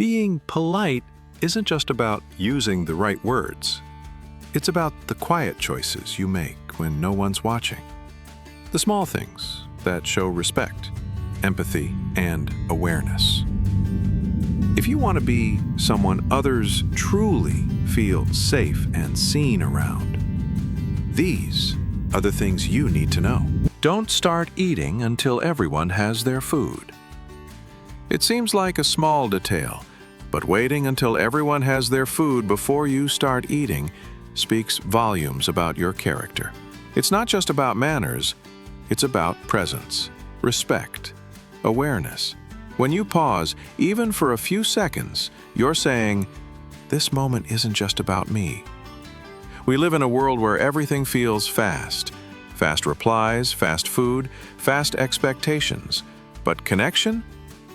Being polite isn't just about using the right words. It's about the quiet choices you make when no one's watching. The small things that show respect, empathy, and awareness. If you want to be someone others truly feel safe and seen around, these are the things you need to know. Don't start eating until everyone has their food. It seems like a small detail, but waiting until everyone has their food before you start eating speaks volumes about your character. It's not just about manners, it's about presence, respect, awareness. When you pause, even for a few seconds, you're saying, "This moment isn't just about me." We live in a world where everything feels fast. Fast replies, fast food, fast expectations. But connection?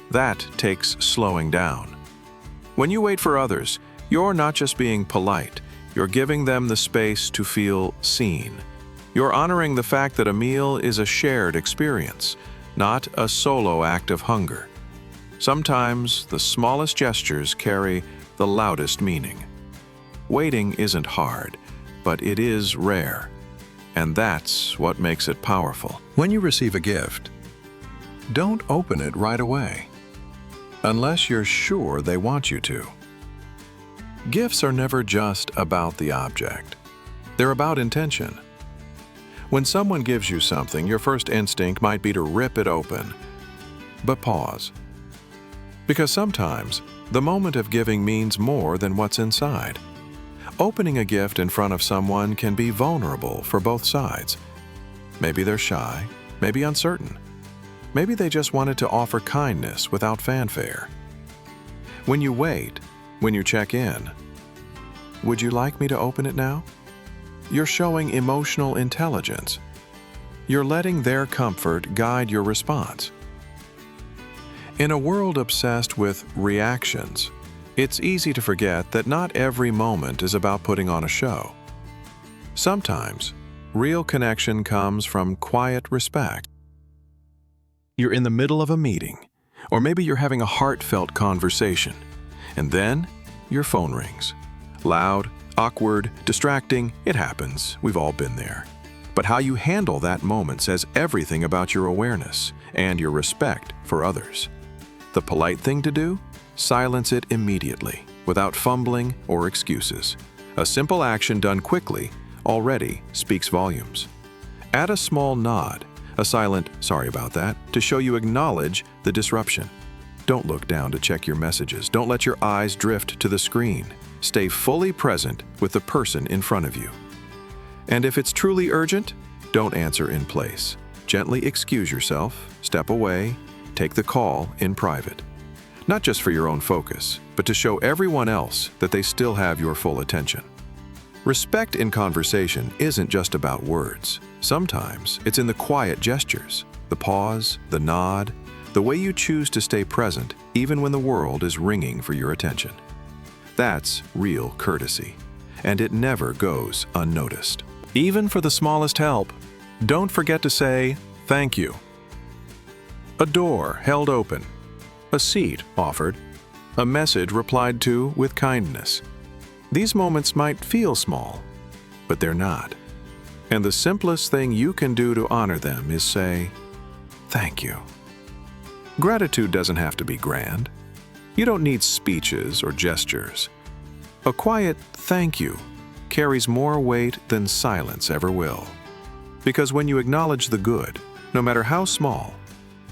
That takes slowing down. When you wait for others, you're not just being polite, you're giving them the space to feel seen. You're honoring the fact that a meal is a shared experience, not a solo act of hunger. Sometimes the smallest gestures carry the loudest meaning. Waiting isn't hard, but it is rare, and that's what makes it powerful. When you receive a gift, don't open it right away, unless you're sure they want you to. Gifts are never just about the object. They're about intention. When someone gives you something, your first instinct might be to rip it open. But pause. Because sometimes, the moment of giving means more than what's inside. Opening a gift in front of someone can be vulnerable for both sides. Maybe they're shy, maybe uncertain. Maybe they just wanted to offer kindness without fanfare. When you wait, when you check in, "Would you like me to open it now?" You're showing emotional intelligence. You're letting their comfort guide your response. In a world obsessed with reactions, it's easy to forget that not every moment is about putting on a show. Sometimes, real connection comes from quiet respect. You're in the middle of a meeting, or maybe you're having a heartfelt conversation, and then your phone rings. Loud, awkward, distracting, it happens. We've all been there. But how you handle that moment says everything about your awareness and your respect for others. The polite thing to do? Silence it immediately, without fumbling or excuses. A simple action done quickly already speaks volumes. Add a small nod, a silent "sorry about that," to show you acknowledge the disruption. Don't look down to check your messages. Don't let your eyes drift to the screen. Stay fully present with the person in front of you. And if it's truly urgent, don't answer in place. Gently excuse yourself, step away, take the call in private. Not just for your own focus, but to show everyone else that they still have your full attention. Respect in conversation isn't just about words. Sometimes it's in the quiet gestures, the pause, the nod, the way you choose to stay present even when the world is ringing for your attention. That's real courtesy, and it never goes unnoticed. Even for the smallest help, don't forget to say thank you. A door held open, a seat offered, a message replied to with kindness. These moments might feel small, but they're not. And the simplest thing you can do to honor them is say, "Thank you." Gratitude doesn't have to be grand. You don't need speeches or gestures. A quiet thank you carries more weight than silence ever will. Because when you acknowledge the good, no matter how small,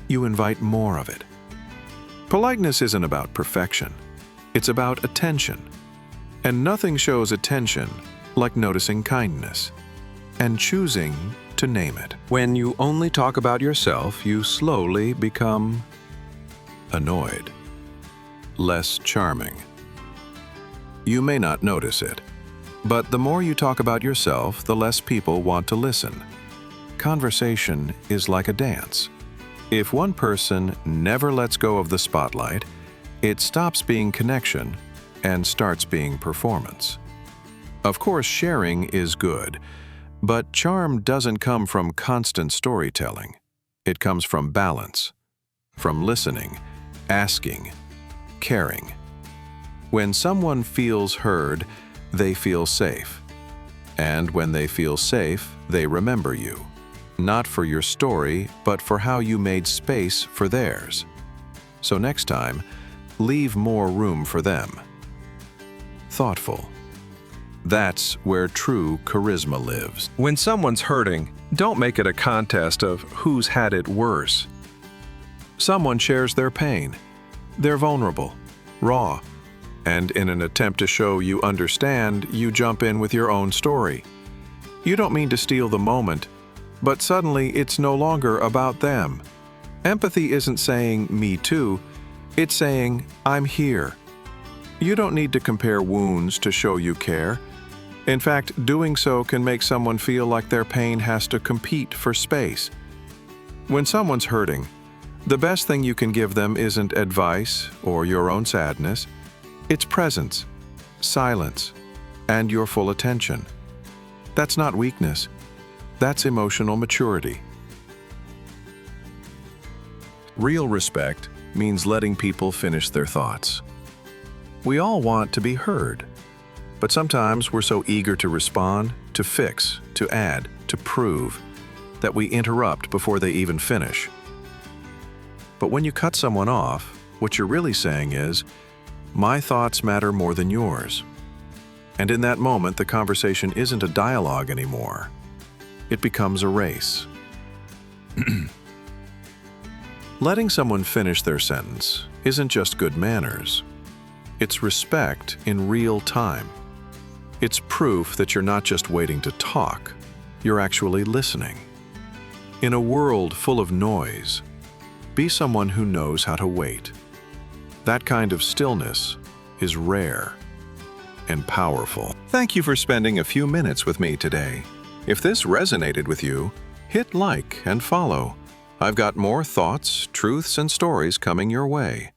you invite more of it. Politeness isn't about perfection. It's about attention. And nothing shows attention like noticing kindness and choosing to name it. When you only talk about yourself, you slowly become annoyed, less charming. You may not notice it, but the more you talk about yourself, the less people want to listen. Conversation is like a dance. If one person never lets go of the spotlight, it stops being connection and starts being performance. Of course, sharing is good, but charm doesn't come from constant storytelling. It comes from balance, from listening, asking, caring, When someone feels heard, they feel safe. And when they feel safe, they remember you. Not for your story, but for how you made space for theirs. So next time, leave more room for them. Thoughtful. That's where true charisma lives. When someone's hurting, don't make it a contest of who's had it worse. Someone shares their pain. They're vulnerable, raw, and in an attempt to show you understand, you jump in with your own story. You don't mean to steal the moment, but suddenly it's no longer about them. Empathy isn't saying, "me too," it's saying, "I'm here." You don't need to compare wounds to show you care. In fact, doing so can make someone feel like their pain has to compete for space. When someone's hurting, the best thing you can give them isn't advice or your own sadness. It's presence, silence, and your full attention. That's not weakness. That's emotional maturity. Real respect means letting people finish their thoughts. We all want to be heard, but sometimes we're so eager to respond, to fix, to add, to prove, that we interrupt before they even finish. But when you cut someone off, what you're really saying is, "My thoughts matter more than yours." And in that moment, the conversation isn't a dialogue anymore. It becomes a race. Letting someone finish their sentence isn't just good manners. It's respect in real time. It's proof that you're not just waiting to talk, you're actually listening. In a world full of noise, be someone who knows how to wait. That kind of stillness is rare and powerful. Thank you for spending a few minutes with me today. If this resonated with you, hit like and follow. I've got more thoughts, truths, and stories coming your way.